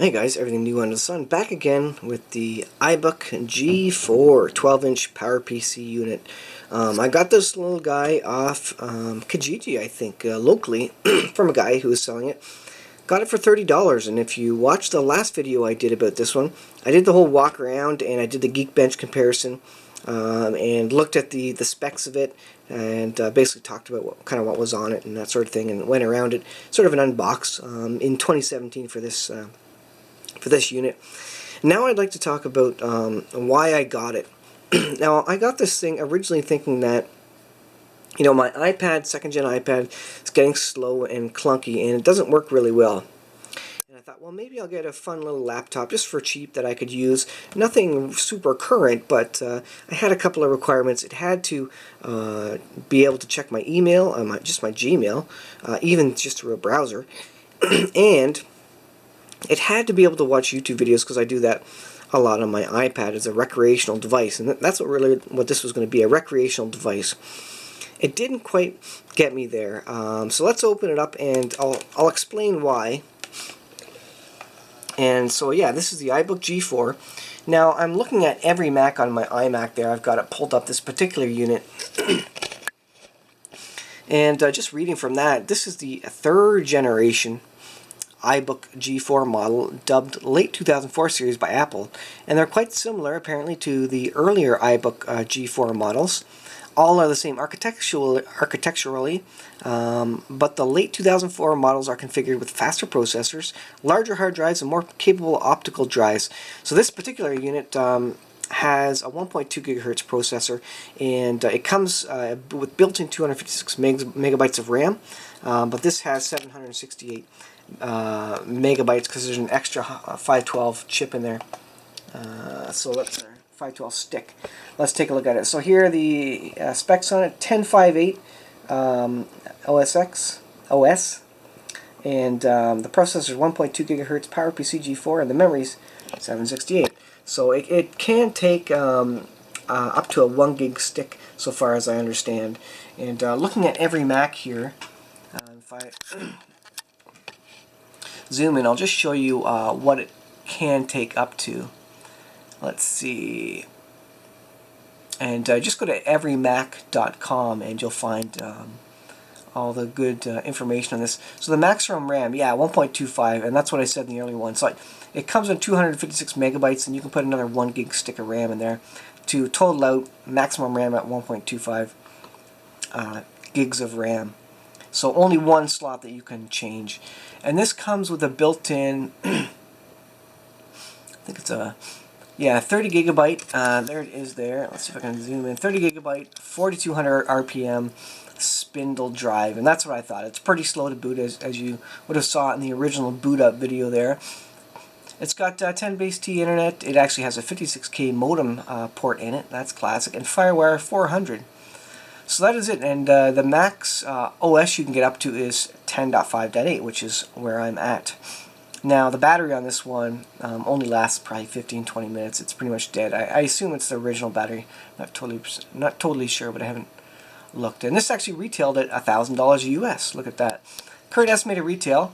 Hey guys, everything new under the sun. Back again with the iBook G4 12-inch Power PC unit. I got this little guy off Kijiji, I think, locally, from a guy who was selling it. Got it for $30, and if you watched the last video I did about this one, I did the whole walk around and I did the Geekbench comparison and looked at the specs of it and basically talked about what was on it and that sort of thing, and went around it, sort of an unbox in 2017 for this unit. Now I'd like to talk about why I got it. Now, I got this thing originally thinking that, you know, my iPad, second-gen iPad, is getting slow and clunky and it doesn't work really well. And I thought, well, maybe I'll get a fun little laptop just for cheap that I could use. Nothing super current, but I had a couple of requirements. It had to be able to check my email, just my Gmail, even just through a browser, and it had to be able to watch YouTube videos, because I do that a lot on my iPad as a recreational device, and that's what this was going to be, a recreational device. It didn't quite get me there, so let's open it up and I'll explain why. And so yeah, this is the iBook G4. Now I'm looking at every Mac on my iMac there. I've got it pulled up, this particular unit. And just reading from that, this is the third generation iBook G4 model, dubbed late 2004 series by Apple, and they're quite similar apparently to the earlier iBook G4 models. All are the same architecturally, but the late 2004 models are configured with faster processors, larger hard drives, and more capable optical drives. So this particular unit has a 1.2 gigahertz processor, and it comes with built-in 256 megabytes of RAM, but this has 768 megabytes because there's an extra 512 chip in there. So let's 512 stick. Let's take a look at it. So here are the specs on it: 1058 OS, and the processor is 1.2 gigahertz PowerPC G4, and the memory's 768. So it can take up to a 1 gig stick, so far as I understand. And looking at every Mac here, if I zoom in, I'll just show you what it can take up to. Let's see. And just go to everymac.com and you'll find all the good information on this. So the maximum RAM, yeah, 1.25, and that's what I said in the earlier one. So it comes in 256 megabytes, and you can put another 1 gig stick of RAM in there to total out maximum RAM at 1.25 gigs of RAM. So only one slot that you can change. And this comes with a built-in, I think it's a, yeah, 30 gigabyte, there it is there. Let's see if I can zoom in. 30 gigabyte, 4200 RPM spindle drive. And that's what I thought. It's pretty slow to boot, as you would have saw in the original boot up video there. It's got 10 base T internet. It actually has a 56K modem port in it. That's classic. And Firewire 400. So that is it, and the max OS you can get up to is 10.5.8, which is where I'm at. Now, the battery on this one only lasts probably 15-20 minutes. It's pretty much dead. I assume it's the original battery. Not totally sure, but I haven't looked. And this actually retailed at $1,000 US. Look at that. Current estimated retail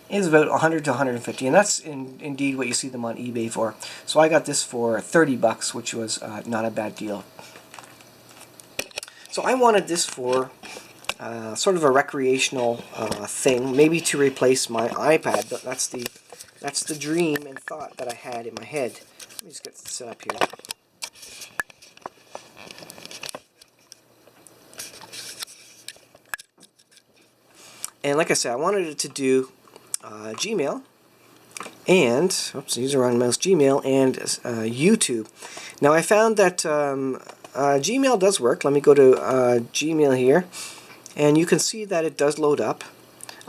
is about $100 to $150, and that's indeed what you see them on eBay for. So I got this for $30, which was not a bad deal. So I wanted this for sort of a recreational thing, maybe to replace my iPad. But that's the dream and thought that I had in my head. Let me just get this set up here. And like I said, I wanted it to do Gmail and use the wrong mouse, Gmail and YouTube. Now I found that Gmail does work. Let me go to Gmail here, and you can see that it does load up,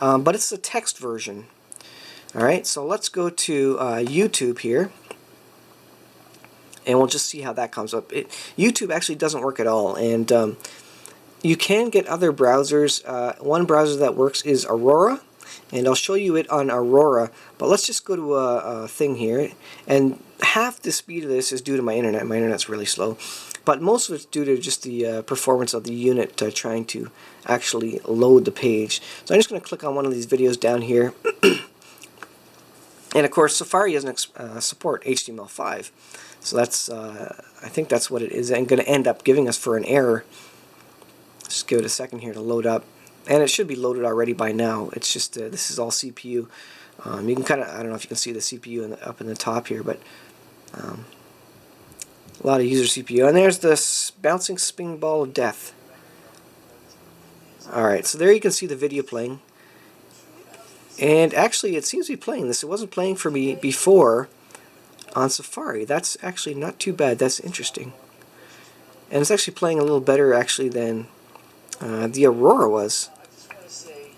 but it's the text version. Alright, so let's go to YouTube here, and we'll just see how that comes up. YouTube actually doesn't work at all, and you can get other browsers. One browser that works is Aurora, and I'll show you it on Aurora, but let's just go to a thing here, and half the speed of this is due to my internet. My internet's really slow. But most of it's due to just the performance of the unit trying to actually load the page. So I'm just going to click on one of these videos down here. And of course, Safari doesn't support HTML5, so that's I think that's what it is, and going to end up giving us for an error. Just give it a second here to load up, and it should be loaded already by now. It's just this is all CPU. You can kind of, I don't know if you can see the CPU up in the top here, but a lot of user CPU. And there's this bouncing spinning ball of death. Alright, so there you can see the video playing. And actually, it seems to be playing this. It wasn't playing for me before on Safari. That's actually not too bad. That's interesting. And it's actually playing a little better, actually, than the Aurora was. I just want to say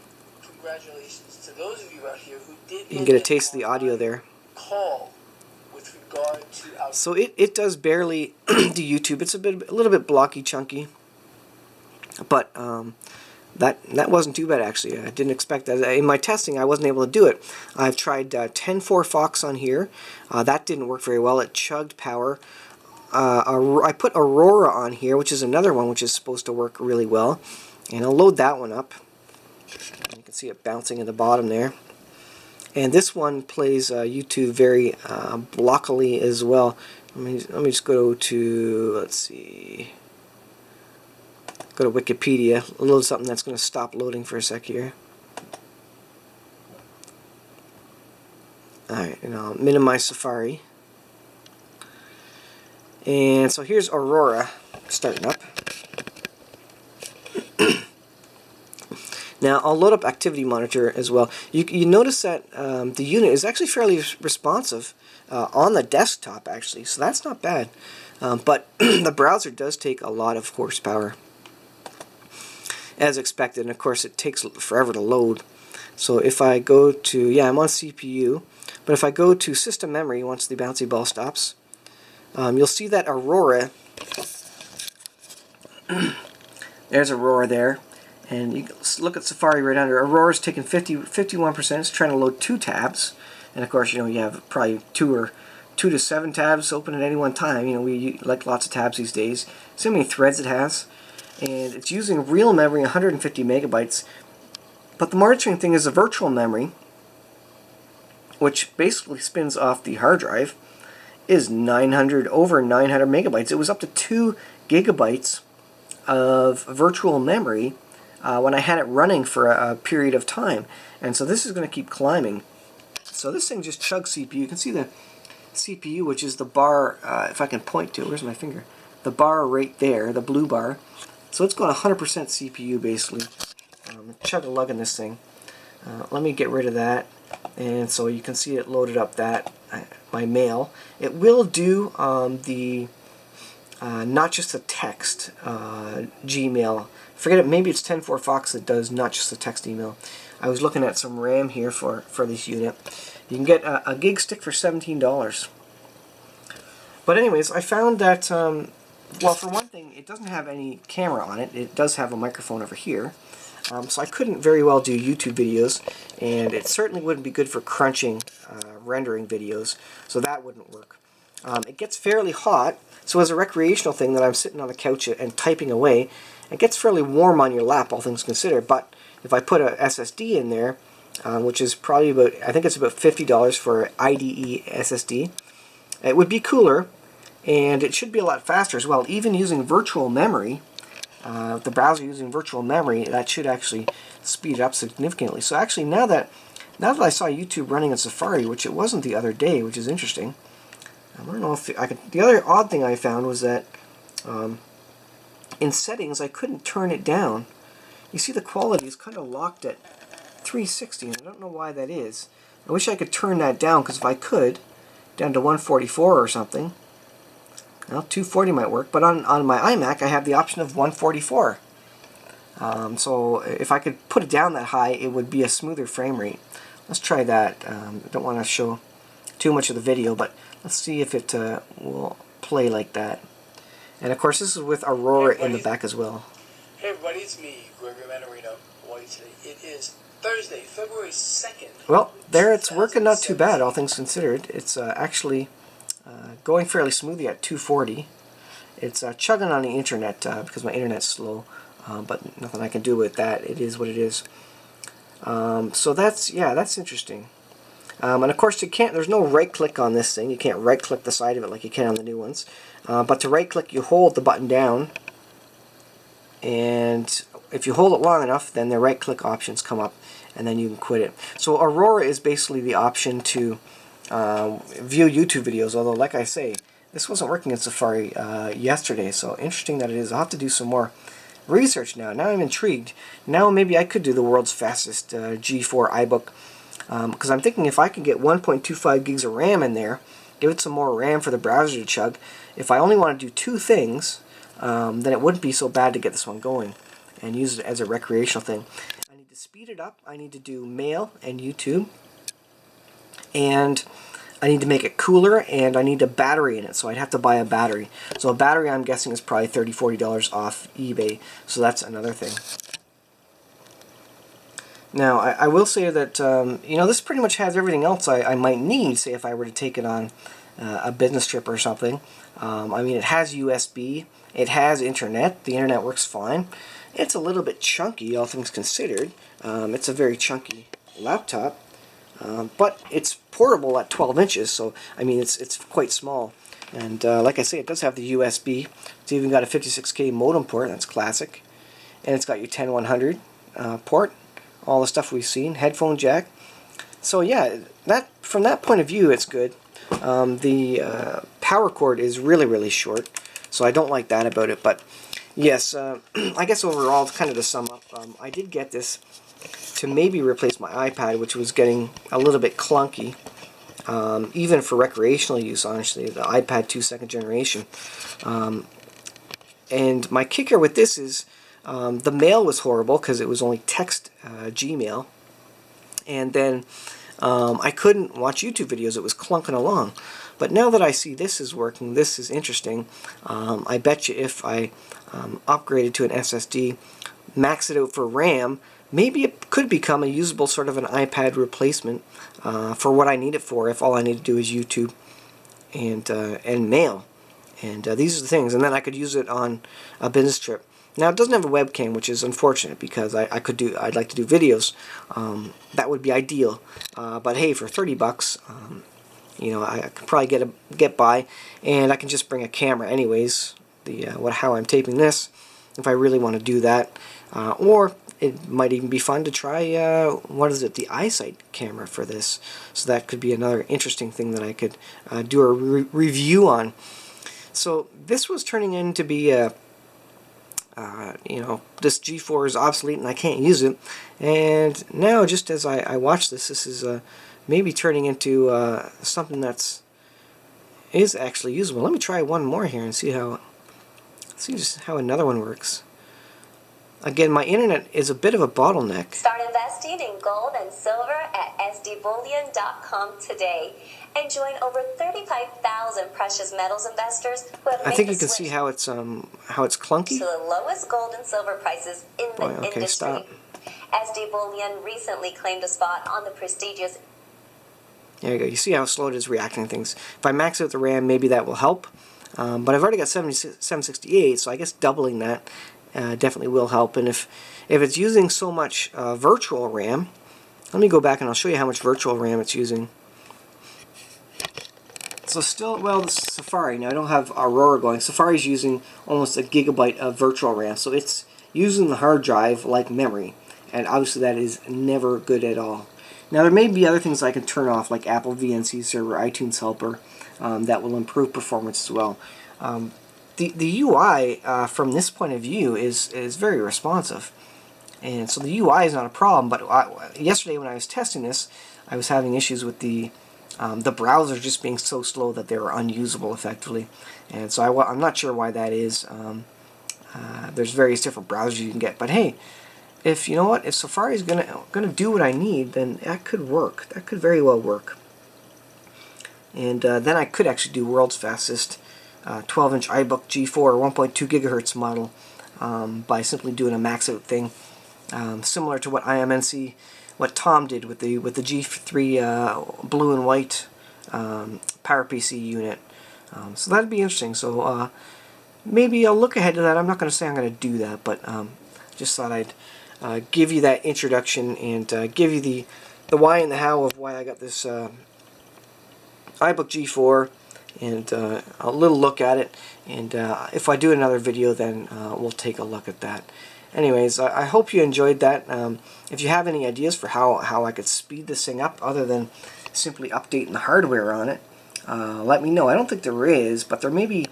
congratulations to those of you out here who did. You can get a taste of the audio there. Call with regard to our. So it does barely do YouTube. It's a little bit blocky, chunky, but that wasn't too bad actually. I didn't expect that. In my testing, I wasn't able to do it. I've tried 10.4 Fox on here. That didn't work very well. It chugged power. I put Aurora on here, which is another one which is supposed to work really well. And I'll load that one up. You can see it bouncing at the bottom there. And this one plays YouTube very blockily as well. Let me just go to, let's see, go to Wikipedia. I'll load something that's going to stop loading for a sec here. Alright, and I'll minimize Safari. And so here's Aurora starting up. Now I'll load up Activity Monitor as well. You notice that the unit is actually fairly responsive on the desktop actually, so that's not bad. But the browser does take a lot of horsepower, as expected, and of course it takes forever to load. So if I go to, yeah, I'm on CPU, but if I go to System Memory once the bouncy ball stops, you'll see that Aurora, there's Aurora there, and you look at Safari right under. Aurora's taking 51%. It's trying to load 2 tabs, and of course, you know, you have probably 2 to 7 tabs open at any one time. You know, we like lots of tabs these days. See how many threads it has, and it's using real memory, 150 megabytes. But the more interesting thing is the virtual memory, which basically spins off the hard drive, is over 900 megabytes. It was up to 2 gigabytes of virtual memory when I had it running for a period of time. And so this is going to keep climbing. So this thing just chugs CPU. You can see the CPU, which is the bar, if I can point to it, where's my finger? The bar right there, the blue bar. So it's going 100% CPU basically. Chug-a-lugging this thing. Let me get rid of that. And so you can see it loaded up my mail. It will do not just the text Gmail. Forget it, maybe it's 10.4 Fox that does not just the text email. I was looking at some RAM here for this unit. You can get a gig stick for $17. But anyways, I found that, well, for one thing, it doesn't have any camera on it. It does have a microphone over here. So I couldn't very well do YouTube videos, and it certainly wouldn't be good for crunching, rendering videos, so that wouldn't work. It gets fairly hot, so as a recreational thing that I'm sitting on the couch and typing away, it gets fairly warm on your lap, all things considered. But if I put a SSD in there, which is probably about, I think it's about $50 for IDE SSD, it would be cooler, and it should be a lot faster as well. Even using virtual memory, the browser using virtual memory, that should actually speed it up significantly. So actually, now that I saw YouTube running in Safari, which it wasn't the other day, which is interesting, I don't know if I could. The other odd thing I found was that in settings I couldn't turn it down. You see the quality is kind of locked at 360, and I don't know why that is. I wish I could turn that down, because if I could, down to 144 or something. Well, 240 might work, but on my iMac I have the option of 144. So if I could put it down that high, it would be a smoother frame rate. Let's try that. I don't want to show too much of the video, but let's see if it will play like that. And of course, this is with Aurora in the back as well. Hey everybody, it's me, Gregory Manarino. How are you today? It is Thursday, February 2nd. Well, there it's working not too bad, all things considered. It's actually going fairly smoothly at 240. It's chugging on the internet because my internet's slow, but nothing I can do with that. It is what it is. So that's, yeah, that's interesting. And of course, there's no right click on this thing. You can't right click the side of it like you can on the new ones. But to right click, you hold the button down, and if you hold it long enough, then the right click options come up, and then you can quit it. So Aurora is basically the option to view YouTube videos, although like I say, this wasn't working in Safari yesterday, so interesting that it is. I'll have to do some more research now. Now I'm intrigued. Now maybe I could do the world's fastest G4 iBook, because I'm thinking if I could get 1.25 gigs of RAM in there, give it some more RAM for the browser to chug, if I only want to do two things, then it wouldn't be so bad to get this one going and use it as a recreational thing. I need to speed it up. I need to do mail and YouTube, and I need to make it cooler, and I need a battery in it, so I'd have to buy a battery. So a battery, I'm guessing, is probably $30–40 off eBay, so that's another thing. Now, I will say that, you know, this pretty much has everything else I might need, say if I were to take it on a business trip or something. I mean, it has USB, it has internet, the internet works fine. It's a little bit chunky, all things considered. It's a very chunky laptop. But it's portable at 12 inches, so I mean it's quite small. And like I say, it does have the USB. It's even got a 56K modem port, that's classic. And it's got your 10100 port, all the stuff we've seen, headphone jack. So yeah, from that point of view, it's good. The power cord is really short, so I don't like that about it. But yes, I guess overall, kind of to sum up, I did get this to maybe replace my iPad, which was getting a little bit clunky, even for recreational use, honestly, the iPad 2 second generation. And my kicker with this is the mail was horrible because it was only text Gmail, and then I couldn't watch YouTube videos. It was clunking along. But now that I see this is working, this is interesting, I bet you if I upgraded to an SSD, max it out for RAM, maybe it could become a usable sort of an iPad replacement for what I need it for, if all I need to do is YouTube and mail. And these are the things. And then I could use it on a business trip. Now, it doesn't have a webcam, which is unfortunate because I'd like to do videos. That would be ideal. But hey, for $30, you know, I could probably get by, and I can just bring a camera anyways. How I'm taping this, if I really want to do that, or it might even be fun to try, the iSight camera for this. So that could be another interesting thing that I could do a review on. So this was turning in to be you know, this G4 is obsolete and I can't use it. And now, just as I watch this, this is maybe turning into something is actually usable. Let me try one more here and see just how another one works. Again, my internet is a bit of a bottleneck. Start investing in gold and silver at sdbullion.com today and join over 35,000 precious metals investors who have made I think the you can switch see how it's clunky. to the lowest gold and silver prices in the industry. Stop. SD Bullion recently claimed a spot on the prestigious. There you go. You see how slow it is reacting to things. If I max out the RAM, maybe that will help. But I've already got 768, so I guess doubling that definitely will help. And if it's using so much virtual RAM, let me go back and I'll show you how much virtual RAM it's using. So still, well, this is Safari. Now I don't have Aurora going. Safari's using almost a gigabyte of virtual RAM, so it's using the hard drive like memory, and obviously that is never good at all. Now there may be other things I can turn off, like Apple VNC Server, iTunes Helper, that will improve performance as well. The UI from this point of view is very responsive, and so the UI is not a problem. But yesterday when I was testing this, I was having issues with the browser just being so slow that they were unusable effectively, and so I'm not sure why that is. There's various different browsers you can get, but hey, if you know what, if Safari is gonna do what I need, then that could work. That could very well work, and then I could actually do world's fastest 12-inch iBook G4 1.2 gigahertz model by simply doing a max out thing, similar to what what Tom did with the G3 blue and white PowerPC unit. So that'd be interesting. So maybe I'll look ahead to that. I'm not going to say I'm going to do that, but just thought I'd give you that introduction and give you the why and the how of why I got this iBook G4, and a little look at it, and if I do another video, then we'll take a look at that. Anyways, I hope you enjoyed that. If you have any ideas for how I could speed this thing up other than simply updating the hardware on it, let me know. I don't think there is, but there may be.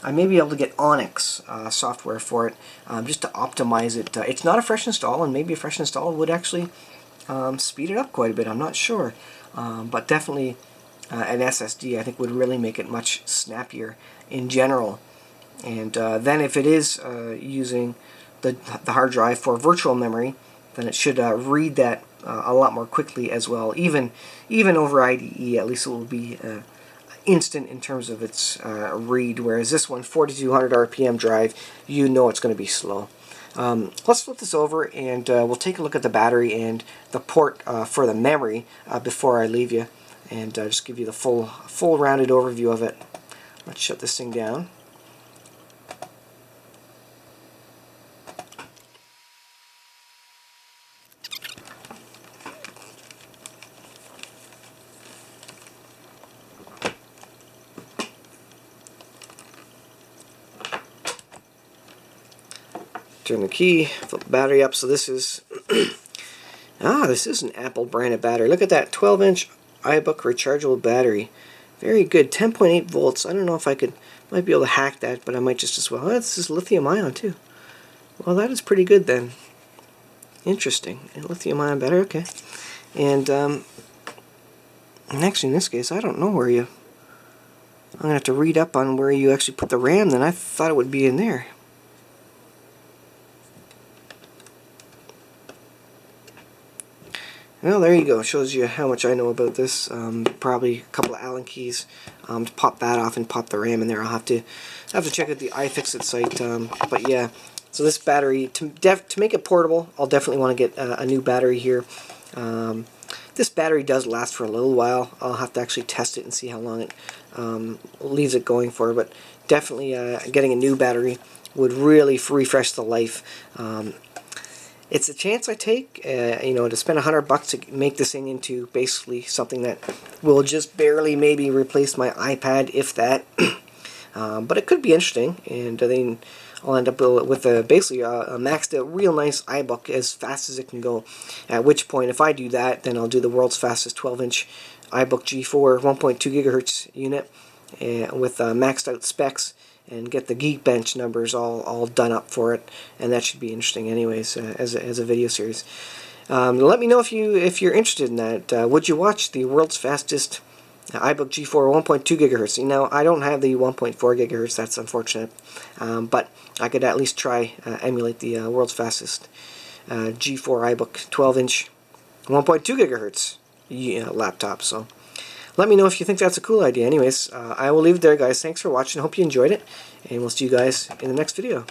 I may be able to get Onyx software for it, just to optimize it. It's not a fresh install, and maybe a fresh install would actually speed it up quite a bit. I'm not sure, but definitely an SSD I think would really make it much snappier in general. And then if it is using the hard drive for virtual memory, then it should read that a lot more quickly as well. Even over IDE, at least it will be instant in terms of its read, whereas this one, 4200 RPM drive, you know it's going to be slow. Let's flip this over, and we'll take a look at the battery and the port for the memory before I leave you, and just give you the full rounded overview of it. Let's shut this thing down. Turn the key, flip the battery up. So this is this is an Apple branded battery. Look at that, 12-inch iBook rechargeable battery. Very good, 10.8 volts. I don't know if might be able to hack that, but I might just as well. Oh, this is lithium ion too. Well, that is pretty good then. Interesting. And lithium ion battery, okay. And actually in this case, I don't know where I'm gonna have to read up on where you actually put the RAM. Then I thought it would be in there. Well, there you go. Shows you how much I know about this. Probably a couple of Allen keys to pop that off and pop the RAM in there. I'll have to check out the iFixit site. But yeah, so this battery, to make it portable, I'll definitely want to get a new battery here. This battery does last for a little while. I'll have to actually test it and see how long it leaves it going for. But definitely getting a new battery would really refresh the life. It's a chance I take, you know, to spend $100 to make this thing into basically something that will just barely maybe replace my iPad, if that. But it could be interesting, and then I'll end up with basically a maxed out, real nice iBook as fast as it can go. At which point, if I do that, then I'll do the world's fastest 12-inch iBook G4 1.2 gigahertz unit with maxed out specs, and get the Geekbench numbers all done up for it, and that should be interesting anyways as a video series. Let me know if you're interested in that. Would you watch the world's fastest iBook G4 1.2 gigahertz? You know, I don't have the 1.4 gigahertz. That's unfortunate, but I could at least try emulate the world's fastest G4 iBook 12-inch 1.2 gigahertz laptop. So let me know if you think that's a cool idea. Anyways, I will leave it there, guys. Thanks for watching. Hope you enjoyed it, and we'll see you guys in the next video.